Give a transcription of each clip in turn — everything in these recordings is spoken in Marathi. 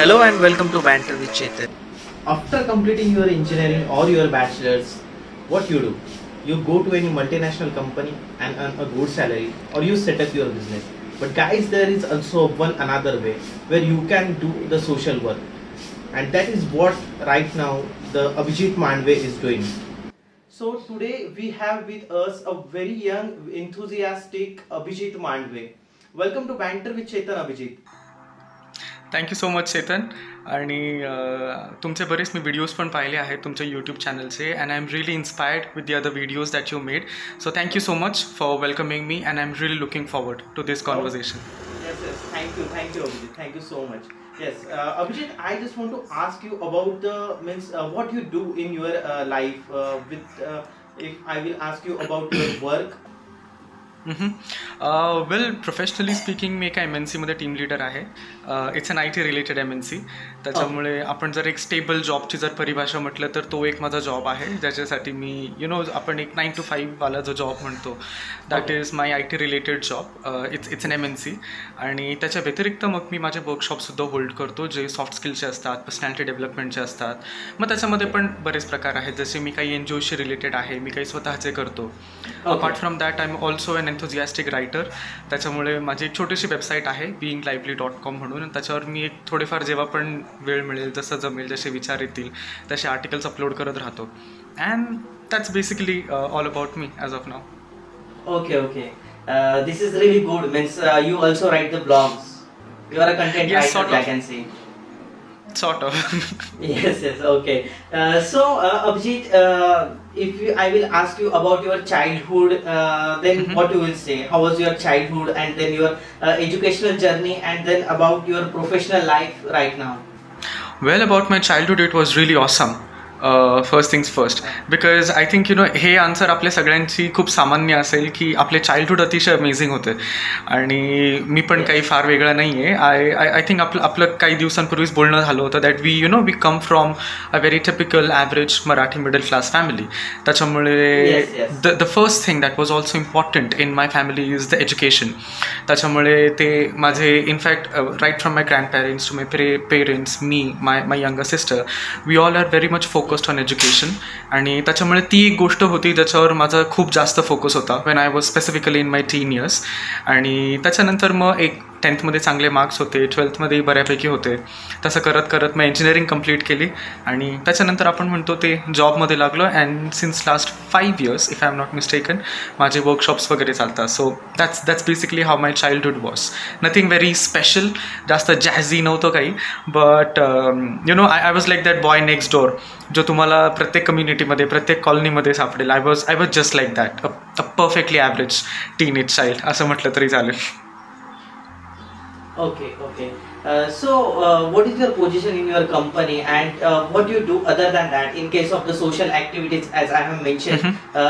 Hello and welcome to Banter with Chetan. After completing your engineering or your bachelor's, what you do? You go to any multinational company and earn a good salary, or you set up your business. But guys, there is also one another way where you can do the social work, and that is what right now the Abhijit Mandve is doing. So today we have with us a very young, enthusiastic Abhijit Mandve. Welcome to Banter with Chetan, Abhijit. Thank you so much Chetan. आणि तुमचे बरेच मी व्हिडिओज पण पाहिले आहेत तुमच्या यूट्यूब चॅनलचे, and I am really inspired with the other videos that you made. So thank you so much for welcoming me, and I am really looking forward to this conversation. Yes, thank you, Abhijit. Thank you so much. Yes, Abhijit, I just want to ask you about what you do in your life. If I will ask you about your work. Well, professionally speaking मी एका MNC मध्ये टीम लीडर आहे. It's an IT related MNC. त्याच्यामुळे आपण जर एक स्टेबल जॉबची जर परिभाषा म्हटलं तर तो एक माझा जॉब आहे, ज्याच्यासाठी मी आपण एक 9 to 5 वाला जो जॉब म्हणतो, that is my IT related job. It's an MNC. आणि त्याच्या व्यतिरिक्त मग मी माझे वर्कशॉपसुद्धा होल्ड करतो, जे सॉफ्ट स्किलचे असतात, पर्सनॅलिटी डेव्हलपमेंटचे असतात. मग त्याच्यामध्ये पण बरेच प्रकार आहेत, जसे मी काही NGOशी रिलेटेड आहे, मी काही स्वतःचे करतो. Apart from that I am also an enthusiastic writer. त्याच्यामुळे माझी एक छोटीशी वेबसाईट आहे beingLively.com म्हणून. त्याच्यावर मी एक थोडेफार जेव्हा पण वेळ मिळेल, जसं जमेल, जसे विचार येतील तसे आर्टिकल्स अपलोड करत राहतो. And that's basically all about me as of now. Okay. This is really good. Means you also write the blogs. You are a content Yes, writer, sort of. I can say. Sort of. Yes. Okay. So Abhijit, I will ask you about your childhood, then what you will say? How was your childhood, and then your educational journey, and then about your professional life right now? Well, about my childhood, it was really awesome. First things first, because I think हे आन्सर आपल्या सगळ्यांची खूप सामान्य असेल की आपले चाइल्डहुड अतिशय अमेझिंग होते. आणि मी पण काही फार वेगळं नाही आहे. आय थिंक आपलं काही दिवसांपूर्वीच बोलणं झालं होतं that we come from a very typical average Marathi middle class family. त्याच्यामुळे the first thing that was also important in my family is the education. त्याच्यामुळे ते माझे in fact right from my grandparents to my parents, मी, my younger sister, we all are very much focused on education. आणि त्याच्यामुळे ती एक गोष्ट होती ज्याच्यावर माझा खूप जास्त फोकस होता when I was specifically in my tin years. आणि त्याच्यानंतर मग एक 10th चांगले मार्क्स होते, 12th बऱ्यापैकी होते. तसं करत करत मग इंजिनिअरिंग कंप्लीट केली आणि त्याच्यानंतर आपण म्हणतो ते जॉबमध्ये लागलो. And since last 5 years if I am not mistaken माझे वर्कशॉप्स वगैरे चालतात. So that's basically how my childhood was. Nothing very special, जास्त जॅझी नव्हतं काही, but I was like that boy next door, जो तुम्हाला प्रत्येक कम्युनिटीमध्ये, प्रत्येक कॉलनीमध्ये सापडेल. I was just like that, a perfectly average teenage child असं म्हटलं तरी चालेल. Okay. So what is your position in your company, and what you do other than that in case of the social activities, as I have mentioned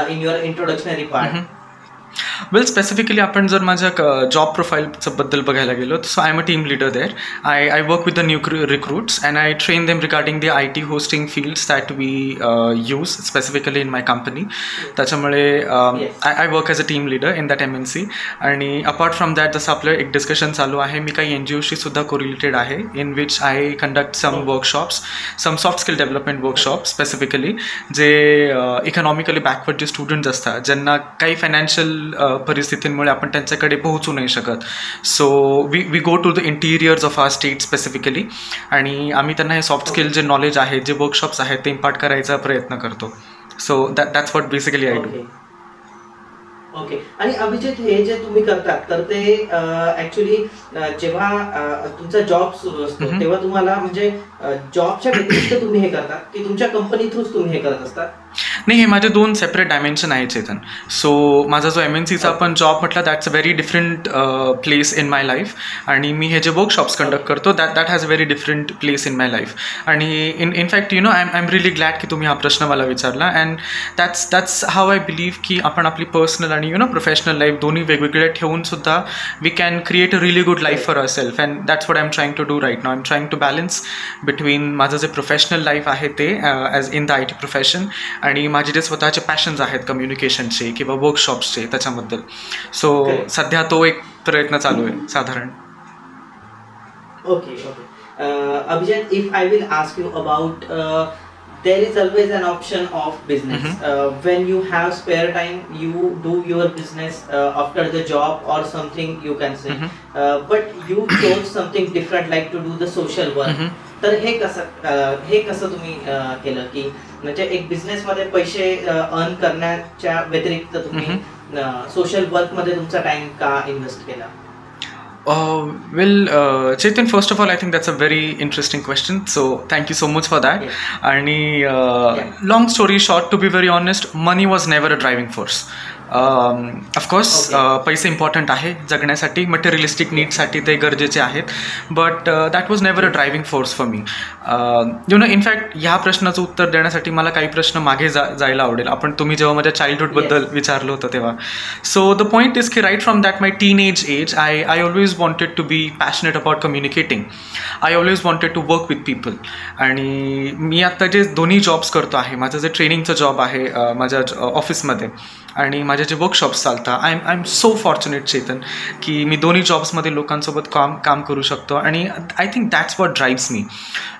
in your introductory part? Well, specifically आपण जर माझ्या जॉब प्रोफाईलचं बद्दल बघायला गेलो, so I am a team leader there. I work with the new recruits and I train them regarding the IT hosting fields that we use specifically in my company. त्याच्यामुळे I work as a team leader in that MNC. आणि अपार्ट फ्रॉम दॅट, जसं आपलं एक डिस्कशन चालू आहे, मी काही NGOशी सुद्धा कोरिलेटेड आहे, in which I conduct some workshops, some soft skill development workshop specifically, जे इकॉनॉमिकली बॅकवर्ड जे स्टुडंट्स असतात, ज्यांना काही फायनान्शियल परिस्थितींमुळे आपण त्यांच्याकडे पोहोचू नाही शकत. So we go to the interiors of our state specifically, आणि आम्ही त्यांना हे सॉफ्ट स्किल जे नॉलेज आहे, जे वर्कशॉप्स आहेत, ते इम्पार्ट करायचा प्रयत्न करतो. So that's what basically I do. Okay. आणि अभिजित, हे जे तुम्ही करतात तर ते ऍक्च्युली जेव्हा तुमचा जॉब सुरू असतो तेव्हा तुम्हाला म्हणजे जॉबच्या व्यतिरिक्त तुम्ही हे करतात की तुमच्या कंपनी थ्रूच तुम्ही हे करत असतात? नाही, हे माझे 2 सेपरेट डायमेन्शन आहेत चेतन. सो माझा जो MNCचा आपण जॉब म्हटला, that's a very different place in my life. आणि मी हे जे वर्कशॉप्स कंडक्ट करतो, that has a very different place in my life. आणि in fact I am really glad की तुम्ही हा प्रश्न मला विचारला. And that's how I believe की आपण आपली पर्सनल आणि प्रोफेशनल लाईफ दोन्ही वेगवेगळे ठेवून सुद्धा we can create a really good life for our self. And that's what I am trying to do right now. I am trying to balance between माझं जे प्रोफेशनल लाईफ आहे ते as in the IT profession, आणि माझे जे स्वतःचे पॅशन्स आहेत कम्युनिकेशनचे किंवा वर्कशॉप्सचे त्याच्याबद्दल. सो सध्या तो एक प्रयत्न चालू आहे साधारण. Okay. Abhijit, if I will ask you about, there is always an option of business. When you have spare time, you do your business after the job or something, you can say. But you chose something different, like to do the social work. तर हे कसं तुम्ही केलं की म्हणजे एक बिझनेस मध्ये पैसे अर्न करण्याच्या व्यतिरिक्त तुम्ही सोशल वर्क मध्ये तुमचा टाइम का इन्व्हेस्ट केला? Chetan, first of all, I think that's a very interesting question. So thank you so much for that. And long story short, to be very honest, money was never a driving force. Of course, पैसे इम्पॉर्टंट आहे जगण्यासाठी, मटेरियलिस्टिक नीडसाठी ते गरजेचे आहेत, but that was never a driving force for me. You no, in fact ह्या प्रश्नाचं उत्तर देण्यासाठी मला काही प्रश्न मागे जायला आवडेल. तुम्ही जेव्हा माझ्या चाइल्डहुडबद्दल विचारलं होतं तेव्हा. सो द पॉईंट इज की right from that my teenage age I always wanted to be passionate about communicating. I always wanted to work with people. आणि मी आत्ता जे दोन्ही जॉब्स करतो आहे, माझं जे ट्रेनिंगचं जॉब आहे माझ्या ऑफिसमध्ये आणि माझे जे वर्कशॉप्स चालतात, I am so fortunate Chetan की मी दोन्ही जॉब्समध्ये लोकांसोबत काम करू शकतो. आणि I think that's what drives me,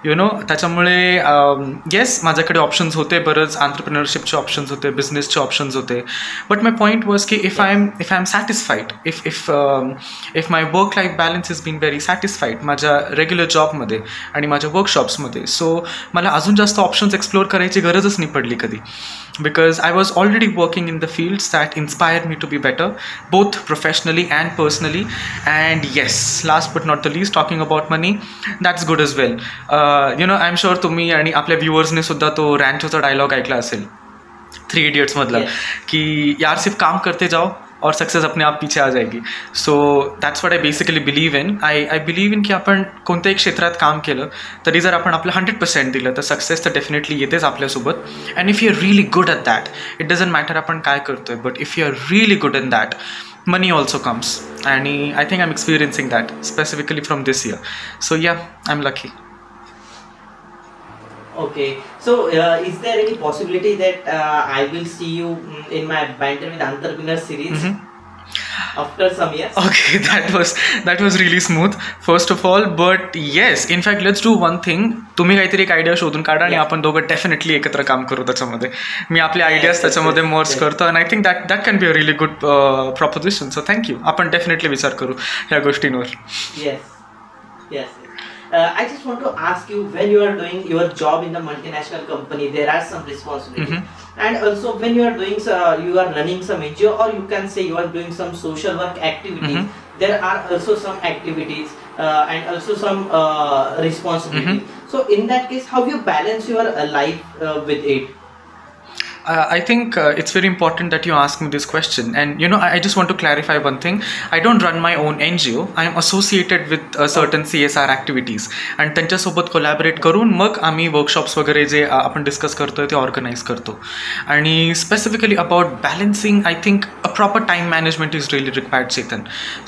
you know. त्याच्यामुळे येस, माझ्याकडे ऑप्शन्स होते, बरंच एंटरप्रेन्योरशिपचे ऑप्शन्स होते, बिझनेसचे ऑप्शन्स होते. बट माय पॉईंट वॉज की if I am satisfied, if my work life balance is been very satisfied माझ्या रेग्युलर जॉबमध्ये आणि माझ्या वर्कशॉप्समध्ये, सो मला अजून जास्त ऑप्शन्स एक्सप्लोअर करायची गरजच नाही पडली कधी. Because I was already working in the fields that inspired me to be better, both professionally and personally. And yes, last but not the least, talking about money, that's good as well. You know, I'm sure तुम्ही आणि आपल्या व्ह्युअर्सने सुद्धा तो रॅन्चोचा डायलॉग ऐकला असेल 3 Idiots मधला, की यार सिर्फ काम करते जाओ और सक्सेस अपने आप पीछे आ जाएगी. So that's what I basically believe in. I believe in की आपण कोणत्याही क्षेत्रात काम केलं तरी जर आपण आपलं 100% दिलं तर सक्सेस तर डेफिनेटली येतेच आपल्यासोबत. And if you are really good at that, it doesn't matter आपण काय करतोय, but if you are really good in that, money also comes. And I think I'm experiencing that specifically from this year. So yeah, I'm lucky. Okay, so is there any possibility that I will see you in my Banter with Entrepreneur series after some years? Okay, that was really smooth first of all, but yes, in fact let's do one thing. तुम्ही काहीतरी एक आयडिया शोधून काढा आणि आपण दोघं डेफिनेटली एकत्र काम करू त्याच्यामध्ये. मी आपले आयडियाज त्याच्यामध्ये मर्ज करतो आणि I think that can be a really good proposition. So thank you. आपण डेफिनेटली विचार करू ह्या गोष्टींवर. Yes. I just want to ask you, when you are doing your job in the multinational company, there are some responsibilities, and also when you are doing you are running some NGO, or you can say you are doing some social work activities, there are also some activities and also some responsibility. So in that case, how you balance your life with it? I think it's very important that you ask me this question, and you know, I just want to clarify one thing. I don't run my own NGO. I am associated with certain CSR activities, and त्यांच्यासोबत कोलॅबरेट करून मग आम्ही वर्कशॉप्स वगैरे जे आपण डिस्कस करतोय ते ऑर्गनाईज करतो. आणि specifically about balancing, I think a proper time management is really required, Chetan.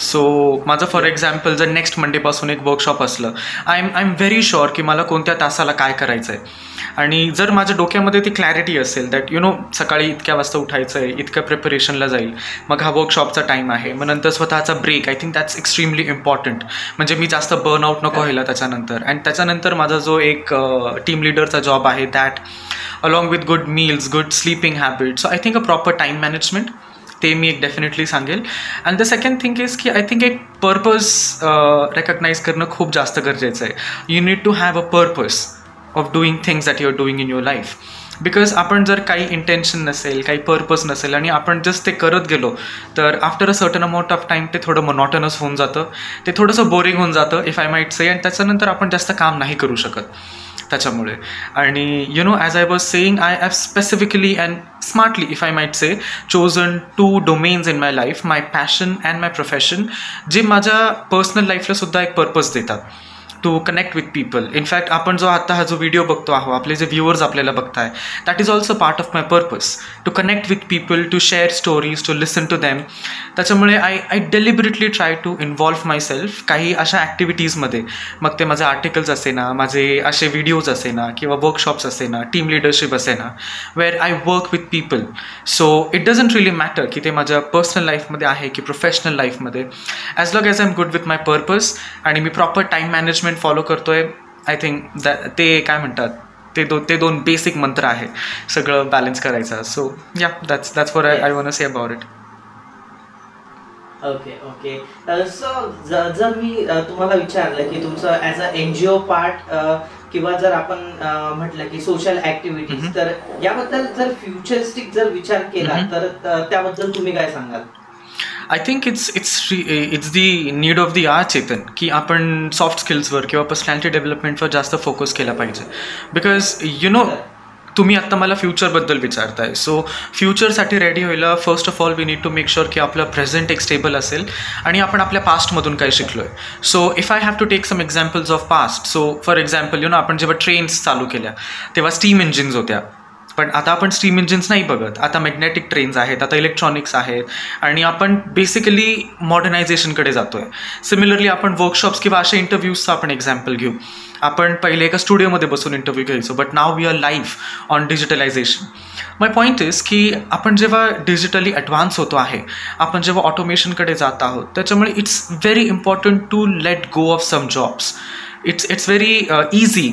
So माझं फॉर एक्झाम्पल जर नेक्स्ट मंडेपासून एक वर्कशॉप असलं, आय एम व्हेरी शुअर की मला कोणत्या तासाला काय करायचं आहे. आणि जर माझ्या डोक्यामध्ये ती क्लॅरिटी असेल दॅट यू नो सकाळी इतक्या वाजता उठायचं आहे, इतक्या प्रिपरेशनला जाईल, मग हा वर्कशॉपचा टाईम आहे, मग नंतर स्वतःचा break, I think that's extremely important. म्हणजे मी जास्त बर्नआउट नको व्हायला त्याच्यानंतर. अँड त्याच्यानंतर माझा जो एक टीम लिडरचा जॉब आहे, that along with good meals, good sleeping habit. So I think a proper time management, ते मी एक डेफिनेटली सांगेल. And the second thing is की आय थिंक एक पर्पज रेकग्नाईज करणं खूप जास्त गरजेचं आहे. You need to have a purpose of doing things that you're doing in your life. Because आपण जर काही इंटेन्शन नसेल, काही पर्पज नसेल आणि आपण जस्ट ते करत गेलो तर after a certain amount of time ते थोडं मोनोटनस होऊन जातं, ते थोडंसं बोरिंग होऊन जातं इफ आय माईट से. आणि त्याच्यानंतर आपण जास्त काम नाही करू शकत त्याच्यामुळे. आणि you know, as I was saying, I have specifically and smartly if I might say chosen 2 domains in my life, my passion and my profession, जे माझ्या पर्सनल लाईफला सुद्धा एक पर्पज देतात. To connect with people. In fact आपण जो आता हा जो व्हिडिओ बघतो आहोत, आपले जे व्ह्युअर्स आपल्याला बघताय, that is also part of my purpose, to connect with people, to share stories, to listen to them. त्याच्यामुळे I deliberately try to involve my self काही अशा ॲक्टिव्हिटीजमध्ये, मग ते माझे आर्टिकल्स असे ना, माझे असे व्हिडिओज असे ना, किंवा वर्कशॉप्स असे ना, टीम लिडरशिप असे ना, wear I work with people. So it doesn't really matter की ते माझ्या पर्सनल लाईफमध्ये आहे की प्रोफेशनल लाईफमध्ये, as long as I am good with my purpose आणि मी प्रॉपर टाईम मॅनेजमेंट फॉलो करतोय, आय थिंक ते काय म्हणतात, ते दोन बेसिक मंत्र आहे सगळं बॅलन्स करायचं. So yeah that's what I want to say about it. Okay. So जर मी तुम्हाला विचारलं की तुमचं ॲज अ NGO पार्ट किंवा जर आपण म्हटलं की सोशल ऍक्टिव्हिटीज, तर याबद्दल जर फ्युचरिस्टिक जर विचार केला तर त्याबद्दल तुम्ही काय सांगाल? I think it's the need of the hour Chetan, की आपण सॉफ्ट स्किल्सवर किंवा पर्सनॅलिटी डेव्हलपमेंटवर जास्त फोकस केला पाहिजे. बिकॉज तुम्ही आत्ता मला फ्युचरबद्दल विचारताय. सो फ्युचरसाठी रेडी व्हायला first of all we need to make sure की आपलं प्रेझेंट एक स्टेबल असेल आणि आपण आपल्या पास्टमधून काय शिकलो आहे. So if I have to take some examples of past, so for example आपण जेव्हा ट्रेन्स चालू केल्या तेव्हा स्टीम इंजिन्स होत्या, पण आता आपण स्टीम इंजिन्स नाही बघत. आता मॅग्नेटिक ट्रेन्स आहेत, आता इलेक्ट्रॉनिक्स आहेत, आणि आपण बेसिकली मॉडर्नायझेशनकडे जातो आहे. सिमिलरली आपण वर्कशॉप्स किंवा अशा इंटरव्ह्यूजचं आपण एक्झाम्पल घेऊ. आपण पहिले एका स्टुडिओमध्ये बसून इंटरव्ह्यू घ्यायचो, but now we are live on digitalization. My point is की आपण जेव्हा डिजिटली ॲडव्हान्स होतो आहे, आपण जेव्हा ऑटोमेशनकडे जात आहोत, त्याच्यामुळे it's very important to let go of some jobs. It's very easy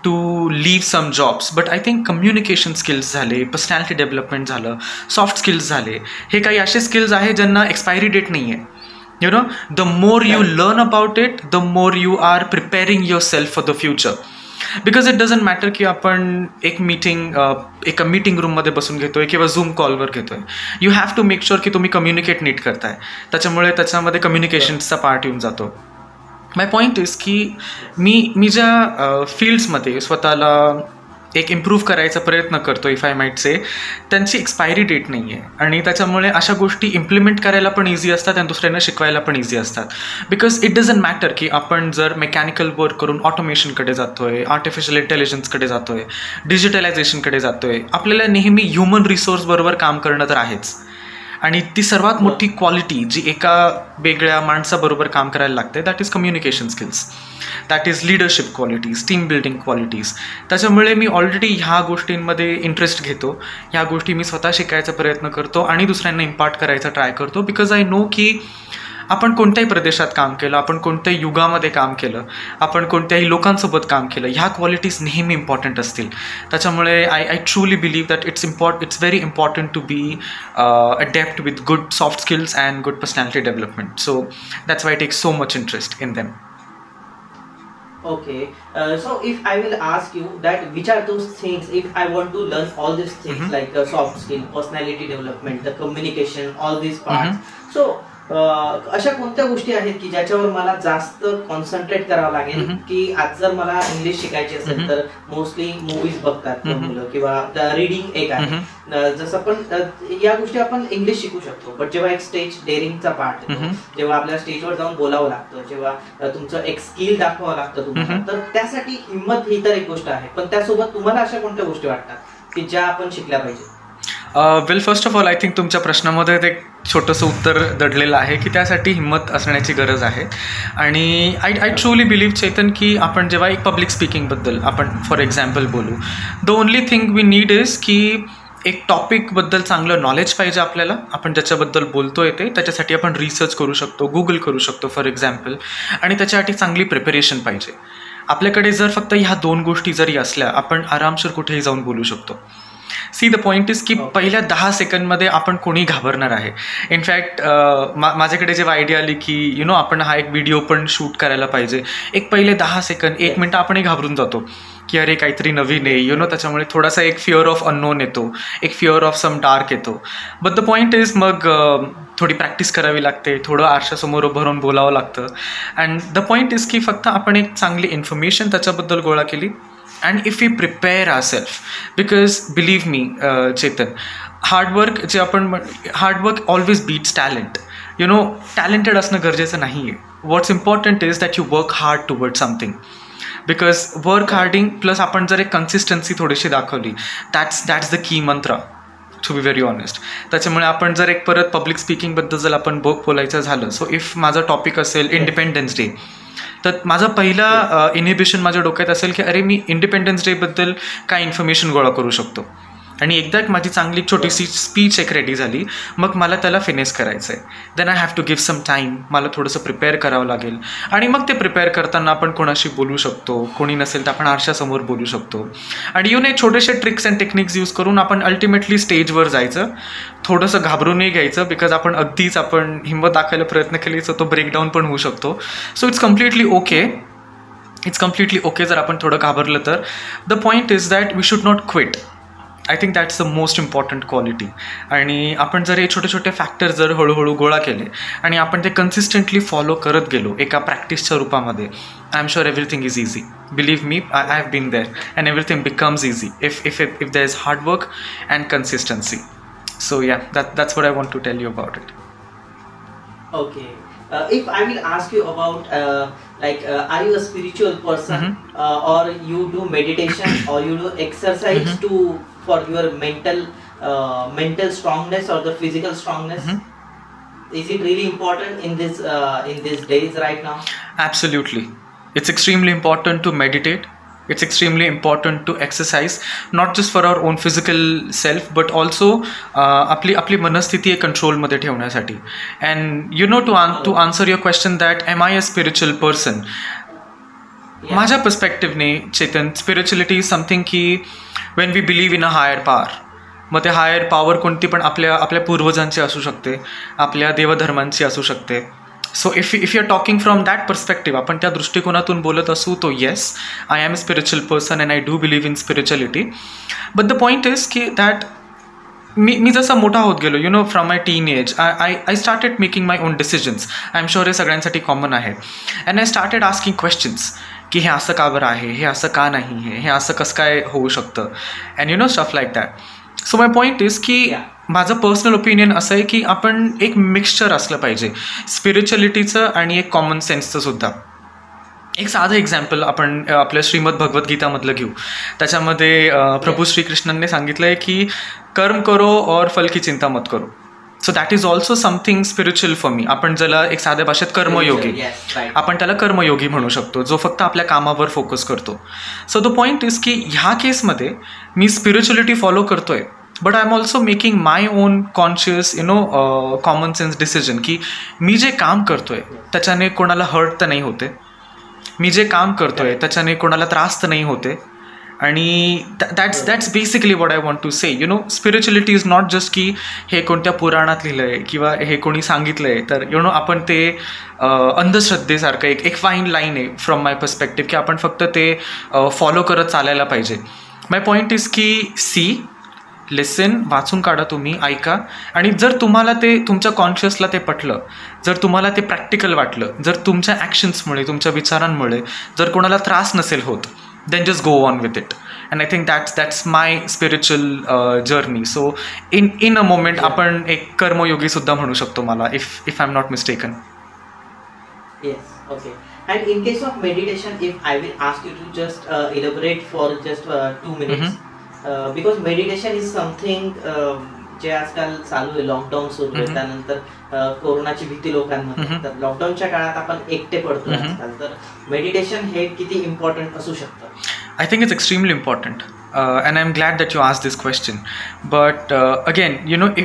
to leave some jobs, but I think communication skills झाले, पर्सनॅलिटी डेव्हलपमेंट झालं, सॉफ्ट स्किल्स झाले, हे काही असे स्किल्स आहेत ज्यांना एक्सपायरी डेट नाही आहे. The more you learn about it, the more you are preparing yourself for the future. Because it doesn't matter की आपण एका मीटिंग रूममध्ये बसून घेतोय किंवा झूम कॉलवर घेतोय. You have to make sure की तुम्ही कम्युनिकेट नीट करताय. त्याच्यामुळे त्याच्यामध्ये कम्युनिकेशनचा पार्ट येऊन जातो. माय पॉईंट इज की मी ज्या फील्ड्समध्ये स्वतःला एक इम्प्रूव्ह करायचा प्रयत्न करतो, इफ आय माईट से, त्यांची एक्सपायरी डेट नाही आहे, आणि त्याच्यामुळे अशा गोष्टी इम्प्लिमेंट करायला पण इझी असतात आणि दुसऱ्यांना शिकवायला पण इझी असतात. बिकॉज इट डझंट मॅटर की आपण जर मेकॅनिकल वर्क करून ऑटोमेशनकडे जातो आहे, आर्टिफिशियल इंटेलिजन्सकडे जातो आहे, डिजिटलायझेशनकडे जातो आहे, आपल्याला नेहमी ह्युमन रिसोर्सबरोबर काम करणं तर आहेच. आणि ती सर्वात मोठी क्वालिटी जी एका वेगळ्या माणसाबरोबर काम करायला लागते, that is communication skills, that is leadership qualities, team building qualities. त्याच्यामुळे मी ऑलरेडी ह्या गोष्टींमध्ये इंटरेस्ट घेतो, ह्या गोष्टी मी स्वतः शिकायचा प्रयत्न करतो आणि दुसऱ्यांना इम्पार्ट करायचा ट्राय करतो. बिकॉज आय नो की आपण कोणत्याही प्रदेशात काम केलं, आपण कोणत्याही युगामध्ये काम केलं, आपण कोणत्याही लोकांसोबत काम केलं, ह्या क्वालिटीज नेहमी इम्पॉर्टंट असतील. त्याच्यामुळे I truly believe that it's very important to be adapt with good soft skills and good personality development. So that's why take so much interest in them. Okay, so if I will ask you that which are those things, if I want to learn all these things like soft skill, personality development, the communication, all these parts, so अशा कोणत्या गोष्टी आहेत की ज्याच्यावर मला जास्त कॉन्सन्ट्रेट करावं लागेल? की आज जर मला इंग्लिश शिकायची असेल तर मोस्टली मूवीज बघतात मुलं, किंवा रीडिंग एक आहे. जसं पण या गोष्टी आपण इंग्लिश शिकू शकतो, बट जेव्हा एक स्टेज डेअरिंगचा पार्ट येतो, जेव्हा आपल्याला स्टेजवर जाऊन बोलावं लागतं, जेव्हा तुमचं एक स्किल दाखवावं लागतं तुम्हाला, तर त्यासाठी हिंमत ही तर एक गोष्ट आहे, पण त्यासोबत तुम्हाला अशा कोणत्या गोष्टी वाटतात की ज्या आपण शिकल्या पाहिजे? Well, first of all I think तुमच्या प्रश्नामध्ये एक छोटंसं उत्तर दडलेलं आहे की त्यासाठी हिंमत असण्याची गरज आहे. आणि आय ट्रूली बिलीव्ह चेतन की आपण जेव्हा एक पब्लिक स्पीकिंगबद्दल आपण फॉर एक्झाम्पल बोलू, the only thing we need is की एक टॉपिकबद्दल चांगलं नॉलेज पाहिजे आपल्याला, आपण ज्याच्याबद्दल बोलतो येते त्याच्यासाठी आपण रिसर्च करू शकतो, गुगल करू शकतो फॉर एक्झाम्पल, आणि त्याच्यासाठी चांगली प्रिपरेशन पाहिजे. आपल्याकडे जर फक्त ह्या दोन गोष्टी जरी असल्या, आपण आरामशीर कुठेही जाऊन बोलू शकतो. सी द पॉईंट इज की पहिल्या 10 सेकंडमध्ये आपण कोणी घाबरणार आहे. इनफॅक्ट माझ्याकडे जेव्हा आयडिया आली की आपण हा एक व्हिडिओ पण शूट करायला पाहिजे, एक पहिले 10 सेकंड 1 मिनटं आपणही घाबरून जातो की अरे काहीतरी नवीन आहे, त्याच्यामुळे थोडासा एक फिअर ऑफ अननोन येतो, एक फिअर ऑफ सम डार्क येतो. बट द पॉईंट इज मग थोडी प्रॅक्टिस करावी लागते, थोडं आरशासमोर उभं राहून बोलावं लागतं. अँड द पॉईंट इज की फक्त आपण एक चांगली इन्फॉर्मेशन त्याच्याबद्दल गोळा केली, and if we prepare ourselves, because believe me Chetan, hard work always beats talent. Talented असणं गरजेचं नाही आहे. What's important is that you work hard towards something, because work harding plus आपण जर एक कन्सिस्टन्सी थोडीशी दाखवली, that's the key mantra, to be very honest. त्याच्यामुळे आपण जर एक परत पब्लिक स्पीकिंगबद्दल जर आपण बोलायचं झालं, सो इफ माझा टॉपिक असेल इंडिपेंडन्स डे, तर माझा पहिला इनिबिशन माझ्या डोक्यात असेल की अरे मी इंडिपेंडन्स डेबद्दल काय इन्फॉर्मेशन गोळा करू शकतो. आणि एकदा एक माझी चांगली छोटीशी स्पीच एक रेडी झाली, मग मला त्याला फिनिश करायचं आहे. Then I have to give some time, मला थोडंसं प्रिपेअर करावं लागेल. आणि मग ते प्रिपेअर करताना आपण कोणाशी बोलू शकतो, कोणी नसेल तर आपण आरशासमोर बोलू शकतो. आणि छोटेसे ट्रिक्स अँड टेक्निक्स यूज करून आपण अल्टिमेटली स्टेजवर जायचं. थोडंसं घाबरूनही घ्यायचं, बिकॉज आपण हिंमत दाखवायला प्रयत्न केली तर तो ब्रेकडाऊन पण होऊ शकतो. सो इट्स कम्प्लिटली ओके जर आपण थोडं घाबरलं तर. The point is that we should not quit. I think that's the most important quality. आणि आपण जर हे छोटे छोटे फॅक्टर जर हळूहळू गोळा केले आणि आपण ते कन्सिस्टंटली फॉलो करत गेलो एका प्रॅक्टिसच्या रूपामध्ये, I am sure everything is easy. Believe me, I have been there and everything becomes easy if there is hard work and consistency. So yeah, that's what I want to tell you about it. Okay. If I will ask you about are you a spiritual person, or you do meditation or you do exercise for your mental strongness or the physical strongness? Is it really important in these days right now? Absolutely. It's extremely important to meditate. It's extremely important to exercise, not just for our own physical self, but also आपली मनस्थिती कंट्रोलमध्ये ठेवण्यासाठी. And to answer your question that am I a spiritual person? माझ्या पर्स्पेक्टिव्हने चेतन, स्पिरिच्युअलिटी इज समथिंग की when we believe in a higher power. मग ते हायर पॉवर कोणती पण आपल्या पूर्वजांची असू शकते, आपल्या देवधर्मांची असू शकते. So if you are talking from that perspective, आपण त्या दृष्टिकोनातून बोलत असू तो yes, I am a spiritual person and I do believe in spirituality. But the point is की दॅट मी जसा मोठा होत गेलो, from my teenage I started making my own decisions. I am sure हे सगळ्यांसाठी कॉमन आहे. And I started asking questions की हे असं का बरं आहे, हे असं का नाही, हे असं कसं काय होऊ शकतं, and stuff like that. So my point is की माझं पर्सनल ओपिनियन असं आहे की आपण एक मिक्सचर असलं पाहिजे स्पिरिच्युअलिटीचं आणि एक कॉमन सेन्सचं सुद्धा. एक साधं एक्झाम्पल आपण आपल्या श्रीमद भगवद्गीतामधलं घेऊ. त्याच्यामध्ये प्रभू श्रीकृष्णांनी सांगितलं आहे की कर्म करो और फल की चिंता मत करो. So that is also something spiritual for me. आपण ज्याला एक साध्या भाषेत कर्मयोगी, आपण त्याला कर्मयोगी म्हणू शकतो, जो फक्त आपल्या कामावर फोकस करतो. सो द पॉईंट इज की ह्या केसमध्ये मी स्पिरिच्युअलिटी फॉलो करतोय, but I am also making my on conscious common sense decision की मी जे काम करतोय त्याच्याने कोणाला हर्ट तर नाही होते, मी जे काम करतोय त्याच्याने कोणाला त्रास तर नाही होते. आणि that's basically what I want to say. Spirituality is not just की हे कोणत्या पुराणात लिहिलं आहे किंवा हे कोणी सांगितलं आहे, तर आपण ते अंधश्रद्धेसारखं एक फाईन लाईन आहे फ्रॉम माय पर्स्पेक्टिव्ह की आपण फक्त ते फॉलो करत चालायला पाहिजे. माय पॉईंट इज की लिसन, वाचून काढा, तुम्ही ऐका, आणि जर तुम्हाला ते तुमच्या कॉन्शियसला ते पटलं, जर तुम्हाला ते प्रॅक्टिकल वाटलं, जर तुमच्या ॲक्शन्समुळे, तुमच्या विचारांमुळे जर कोणाला त्रास नसेल होत, then just go on with it. And I think that's my spiritual journey. So in a moment आपण एक कर्मयोगी सुद्धा म्हणू शकतो मला, if I'm not mistaken. Yes, okay. And in case of meditation, if I will ask you to just elaborate for just 2 minutes, because meditation is something जे आजकाल चालू आहे, लॉकडाऊन सुरू आहे, त्यानंतर कोरोनाची भीती लोकांमध्ये, तर लॉकडाऊनच्या काळात आपण एकटे पडतो आजकाल, तर मेडिटेशन हे किती इम्पॉर्टंट असू शकतं? I think it's extremely important. and I'm glad that you asked this question. But again,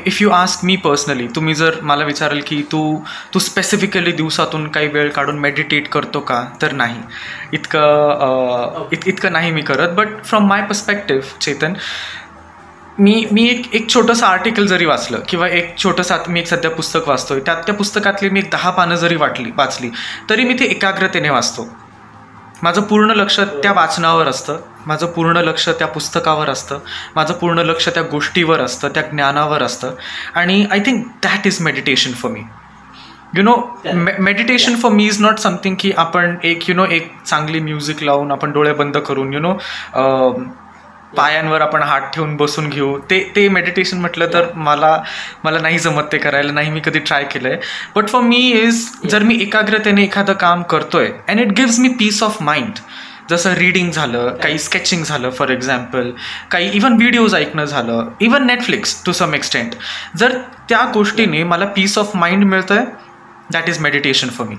if you ask me personally, तुम्ही जर मला विचाराल की तू स्पेसिफिकली दिवसातून काही वेळ काढून मेडिटेट करतो का, तर नाही, इतकं नाही मी करत. But from my perspective Chetan, मी एक छोटंसं आर्टिकल जरी वाचलं किंवा एक छोटंसं, मी एक सध्या पुस्तक वाचतोय, त्या पुस्तकातली मी 10 पानं जरी वाचली तरी मी ते एकाग्रतेने वाचतो. माझं पूर्ण लक्ष त्या वाचनावर असतं, माझं पूर्ण लक्ष त्या पुस्तकावर असतं, माझं पूर्ण लक्ष त्या गोष्टीवर असतं, त्या ज्ञानावर असतं. आणि I think that is meditation for me. Meditation for me is not something की आपण एक चांगली म्युझिक लावून, आपण डोळे बंद करून पायांवर आपण हात ठेवून बसून घेऊ, ते मेडिटेशन म्हटलं तर मला नाही जमत ते करायला, नाही मी कधी ट्राय केलं आहे. बट फॉर मी इज, जर मी एकाग्रतेने एखादं काम करतोय and it gives me peace of mind, जसं रीडिंग झालं, काही स्केचिंग झालं फॉर एक्झाम्पल, काही इवन व्हिडिओज ऐकणं झालं, even Netflix to some extent, जर त्या गोष्टीने मला पीस ऑफ माइंड मिळतं आहे, that is meditation for me.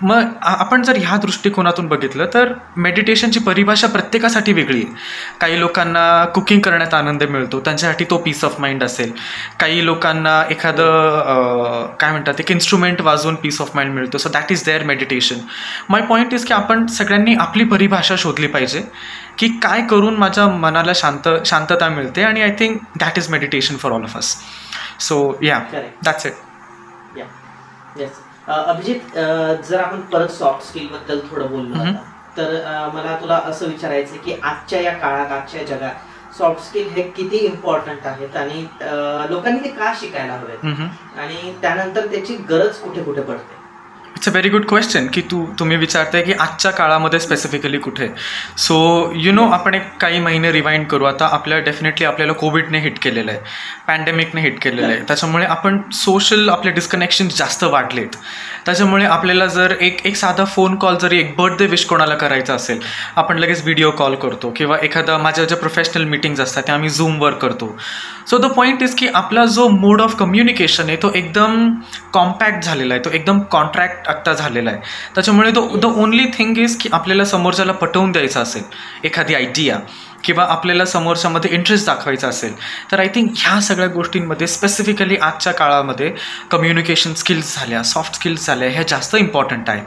मग आपण जर ह्या दृष्टिकोनातून बघितलं तर मेडिटेशनची परिभाषा प्रत्येकासाठी वेगळी आहे. काही लोकांना कुकिंग करण्यात आनंद मिळतो, त्यांच्यासाठी तो पीस ऑफ माइंड असेल. काही लोकांना एखादं काय म्हणतात एक इन्स्ट्रुमेंट वाजवून पीस ऑफ माइंड मिळतो, so that is their meditation. My point is की आपण सगळ्यांनी आपली परिभाषा शोधली पाहिजे की काय करून माझ्या मनाला शांतता मिळते, आणि I think that is meditation for all of us. So yeah, that's it. Yes. Abhijit, जर आपण परत सॉफ्ट स्किल बद्दल थोडं बोललो आता, तर मला तुला असं विचारायचं की आजच्या या काळात, आजच्या जगात सॉफ्ट स्किल हे किती इम्पॉर्टंट आहेत आणि लोकांनी ते का शिकायला हवेत, आणि त्यानंतर त्याची गरज कुठे कुठे पडते? It's a very good question की तुम्ही विचारताय की आजच्या काळामध्ये स्पेसिफिकली कुठे. सो आपण एक काही महिने रिवाइंड करू. आता आपल्याला कोविडने हिट केलेलं आहे, पॅन्डेमिकने हिट केलेलं आहे. त्याच्यामुळे आपण सोशल आपले डिस्कनेक्शन जास्त वाढलेत. त्याच्यामुळे आपल्याला जर एक साधा फोन कॉल, जरी एक बर्थडे विश कोणाला करायचा असेल, आपण लगेच व्हिडिओ कॉल करतो, किंवा एखादा माझ्या ज्या प्रोफेशनल मीटिंग्स असतात त्या आम्ही झूमवर करतो. सो द पॉईंट इज की आपला जो मोड ऑफ कम्युनिकेशन आहे तो एकदम कॉम्पॅक्ट झालेला आहे, तो एकदम कॉन्ट्रॅक्ट आत्ता झालेला आहे. त्याच्यामुळे द ओनली थिंग इज की आपल्याला समोरच्याला पटवून द्यायचं असेल एखादी आयडिया, किंवा आपल्याला समोरच्यामध्ये इंटरेस्ट दाखवायचा असेल, तर आय थिंक ह्या सगळ्या गोष्टींमध्ये स्पेसिफिकली आजच्या काळामध्ये कम्युनिकेशन स्किल्स झाल्या, सॉफ्ट स्किल्स झाल्या, ह्या जास्त इम्पॉर्टंट आहेत.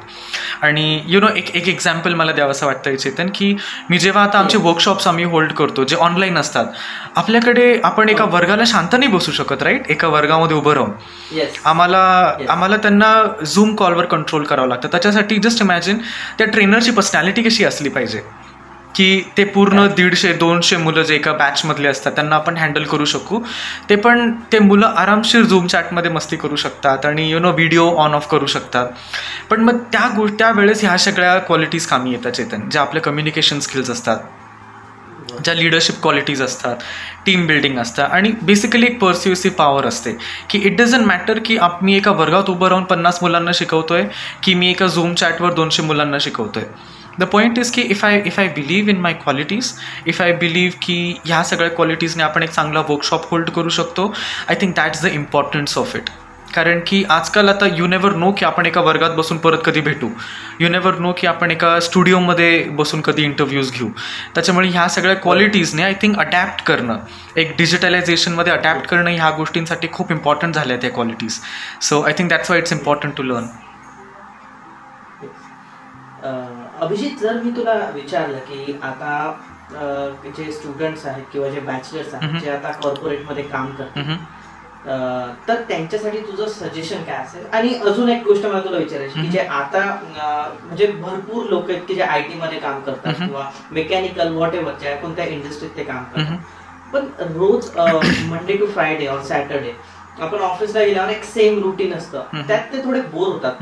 आणि एक एक्झाम्पल मला द्यावं असं वाटतं चेतन, की मी जेव्हा आता आमचे वर्कशॉप्स आम्ही होल्ड करतो जे ऑनलाईन असतात, आपल्याकडे आपण एका वर्गाला शांत नाही बसू शकत, राईट? एका वर्गामध्ये उभं राहून आम्हाला त्यांना झूम कॉलवर कंट्रोल करावं लागतं. त्याच्यासाठी जस्ट इमॅजिन त्या ट्रेनरची पर्सनॅलिटी कशी असली पाहिजे की ते पूर्ण 150-200 मुलं जे एका बॅचमधले असतात त्यांना आपण हँडल करू शकू. ते मुलं आरामशीर झूम चॅटमध्ये मस्ती करू शकतात आणि व्हिडिओ ऑन ऑफ करू शकतात. पण मग त्यावेळेस ह्या सगळ्या क्वालिटीज कामी येतात चेतन, ज्या आपल्या कम्युनिकेशन स्किल्स असतात, ज्या लिडरशिप क्वालिटीज असतात, टीम बिल्डिंग असतं, आणि बेसिकली एक पर्स्युसिव्ह पॉवर असते की इट डझंट मॅटर की मी एका वर्गात उभं राहून 50 मुलांना शिकवतोय की मी एका झूम चॅटवर 200 मुलांना शिकवतोय. द पॉईंट इज की if I believe in my qualities, if I believe की ह्या सगळ्या क्वालिटीजने आपण एक चांगला वर्कशॉप होल्ड करू शकतो, I think that's the importance of it. कारण की आजकाल आता यू नेवर नो की आपण एका वर्गात बसून परत कधी भेटू, यू नेवर नो की आपण एका स्टुडिओमध्ये बसून कधी इंटरव्ह्यूज घेऊ. त्याच्यामुळे ह्या सगळ्या क्वालिटीजने आय थिंक अडॅप्ट करणं, एक डिजिटलायझेशनमध्ये अडॅप्ट करणं, ह्या गोष्टींसाठी खूप इम्पॉर्टंट झाल्या त्या qualities. So I think that's why it's important to learn. Abhijit, जर मी तुला विचारलं की आता जे स्टुडंट्स आहेत किंवा जे बॅचलर्स आहेत जे आता कॉर्पोरेटमध्ये काम करतात, तर त्यांच्यासाठी तुझं सजेशन काय असेल? आणि अजून एक गोष्ट मला तुला विचारायची की जे आता म्हणजे भरपूर लोक आहेत की जे IT मध्ये काम करतात किंवा मेकॅनिकल व्हॉट एव्हर, ज्या कोणत्या इंडस्ट्रीत ते काम करतात, पण रोज मंडे टू फ्रायडे और सॅटर्डे आपण ऑफिसला गेल्यावर एक सेम रुटीन असतं, त्यात ते थोडे बोर होतात.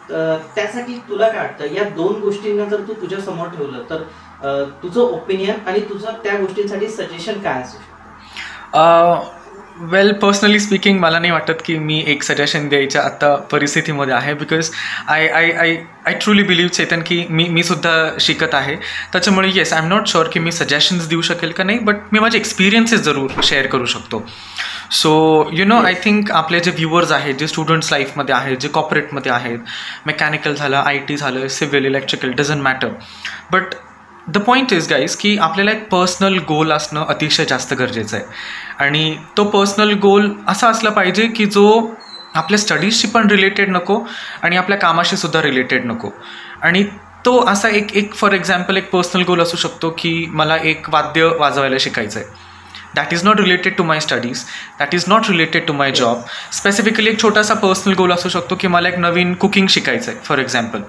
तर त्यासाठी तुला काय वाटतं, या दोन गोष्टींना जर तू तुझ्या समोर ठेवलं तर तुझं ओपिनियन आणि तुझं त्या गोष्टींसाठी सजेशन काय असू शकतं? वेल, पर्सनली स्पीकिंग मला नाही वाटत की मी एक सजेशन द्यायच्या आत्ता परिस्थितीमध्ये आहे, because I truly believe Chetan की मी सुद्धा शिकत आहे. त्याच्यामुळे yes, I am not sure की मी सजेशन्स देऊ शकेल का नाही, बट मी माझे एक्सपिरियन्सेस जरूर शेअर करू शकतो. सो आय थिंक आपले जे व्ह्युअर्स आहेत, जे स्टुडंट्स लाईफमध्ये आहेत, जे कॉर्पोरेटमध्ये आहेत, मेकॅनिकल झालं, IT झालं, civil, electrical, doesn't matter, but the point is guys की आपल्याला एक पर्सनल गोल असणं अतिशय जास्त गरजेचं आहे. आणि तो पर्सनल गोल असा असला पाहिजे की जो आपल्या स्टडीजशी पण रिलेटेड नको आणि आपल्या कामाशी सुद्धा रिलेटेड नको. आणि तो असा एक फॉर एक्झाम्पल एक पर्सनल गोल असू शकतो की मला एक वाद्य वाजवायला शिकायचं आहे. That is not related to my studies, that is not related to my job. Specifically एक छोटासा पर्सनल गोल असू शकतो की मला एक नवीन कुकिंग शिकायचं आहे for example.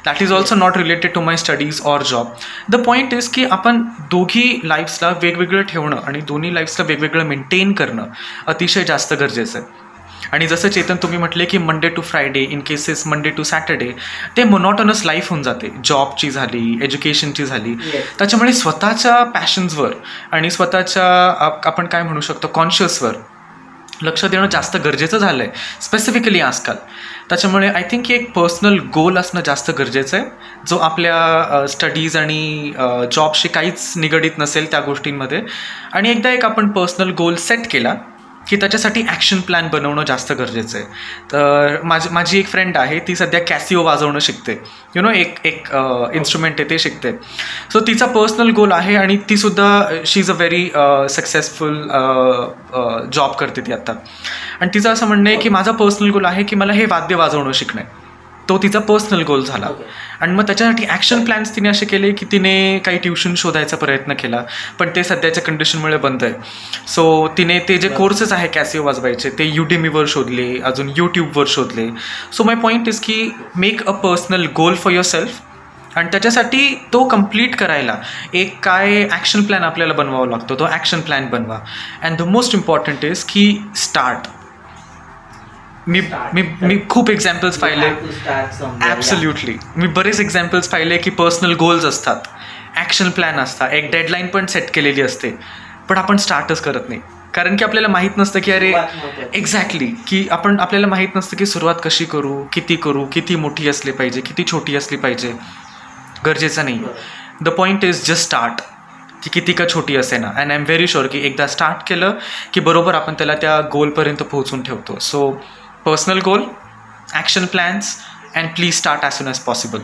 That is also not related to my studies or job. The point is की आपण दोघी लाईफ्सला वेगवेगळं ठेवणं आणि दोन्ही लाईफ्सला वेगवेगळं मेंटेन करणं अतिशय जास्त गरजेचं आहे. आणि जसं चेतन तुम्ही म्हटले की Monday to Friday, in cases Monday to Saturday, ते मोनोटोनस लाईफ होऊन जाते, जॉबची झाली, एज्युकेशनची झाली. त्याच्यामुळे स्वतःच्या पॅशन्सवर आणि स्वतःच्या आपण काय म्हणू शकतो कॉन्शियसवर लक्ष देणं जास्त गरजेचं झालं आहे स्पेसिफिकली आजकाल. त्याच्यामुळे आय थिंक की एक पर्सनल गोल असणं जास्त गरजेचं आहे, जो आपल्या स्टडीज आणि जॉबशी काहीच निगडीत नसेल त्या गोष्टींमध्ये. आणि एकदा एक आपण पर्सनल गोल सेट केला की त्याच्यासाठी ॲक्शन प्लॅन बनवणं जास्त गरजेचं आहे. तर माझी एक फ्रेंड आहे, ती सध्या कॅसिओ वाजवणं शिकते. एक इन्स्ट्रुमेंट आहे ते शिकते. सो तिचा पर्सनल गोल आहे आणि तीसुद्धा she is a very successful job करते ती आत्ता. आणि तिचं असं म्हणणं आहे की माझा पर्सनल गोल आहे की मला हे वाद्य वाजवणं शिकणं आहे. तो तिचा पर्सनल गोल झाला. आणि मग त्याच्यासाठी ॲक्शन प्लॅन्स तिने असे केले की तिने काही ट्युशन शोधायचा प्रयत्न केला, पण ते सध्याच्या कंडिशनमुळे बंद आहे. सो तिने ते जे कोर्सेस आहे कॅसिओ वाजवायचे ते युडेमीवर शोधले, अजून यूट्यूबवर शोधले. सो माय पॉईंट इज की make a personal goal for your self, आणि त्याच्यासाठी तो कंप्लीट करायला एक काय ॲक्शन प्लॅन आपल्याला बनवावा लागतो, तो ॲक्शन प्लॅन बनवा. And the most important is की स्टार्ट. मी खूप एक्झाम्पल्स पाहिले, ॲब्सोल्युटली. मी बरेच एक्झाम्पल्स पाहिले की पर्सनल गोल्स असतात, ॲक्शन प्लॅन असतात, एक डेडलाईन पण सेट केलेली असते, पण आपण स्टार्टच करत नाही. कारण की आपल्याला माहीत नसतं की अरे एक्झॅक्टली की आपल्याला माहीत नसतं की सुरुवात कशी करू, किती मोठी असली पाहिजे, किती छोटी असली पाहिजे, गरजेचं नाही. The point is just start. ती किती का छोटी असे ना. And I am very sure की एकदा स्टार्ट केलं की बरोबर आपण त्याला त्या गोलपर्यंत पोहोचून ठेवतो. So personal goal, action plans, and please start as soon as possible.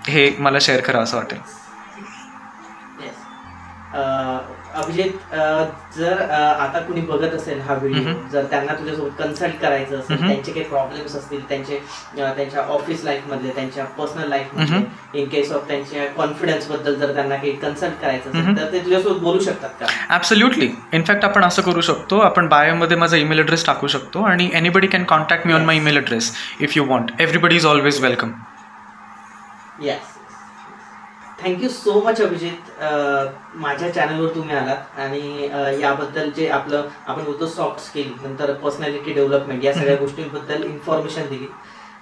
हे मला शेअर करावं असं वाटेल. अभिजित, जर आता कुणी बघत असेल हा व्हिडिओ, जर त्यांना तुझ्यासोबत कन्सल्ट करायचं असेल, त्यांचे काही प्रॉब्लेम्स असतील त्यांच्या ऑफिस लाईफमधले, त्यांच्या पर्सनल लाईफमधले, इन केस ऑफ त्यांच्या कॉन्फिडन्स बद्दल जर त्यांना काही कन्सल्ट करायचं असेल तर ते तुझ्यासोबत बोलू शकतात का? ॲब्सोल्युटली. इनफॅक्ट आपण असं करू शकतो, आपण बायोमध्ये माझा ईमेल ॲड्रेस टाकू शकतो आणि anybody can contact me on my email address if you want. Everybody is always welcome. Yes. Thank you so much Abhijit, माझ्या चॅनलवर तुम्ही आलात आणि याबद्दल जे आपण बोलतो सॉफ्ट स्किल, नंतर पर्सनॅलिटी डेव्हलपमेंट, या सगळ्या गोष्टींबद्दल इन्फॉर्मेशन दिली.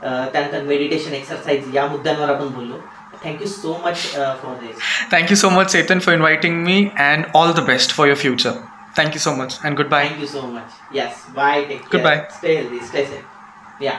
त्यानंतर मेडिटेशन, एक्सरसाइज या मुद्द्यांवर आपण बोललो. Thank you so much for this. Thank you so much Chetan for inviting me, and all the best for your future. Thank you so much and goodbye. Thank you so much. Yes, bye. Take care. Goodbye. Stay healthy, stay safe. या.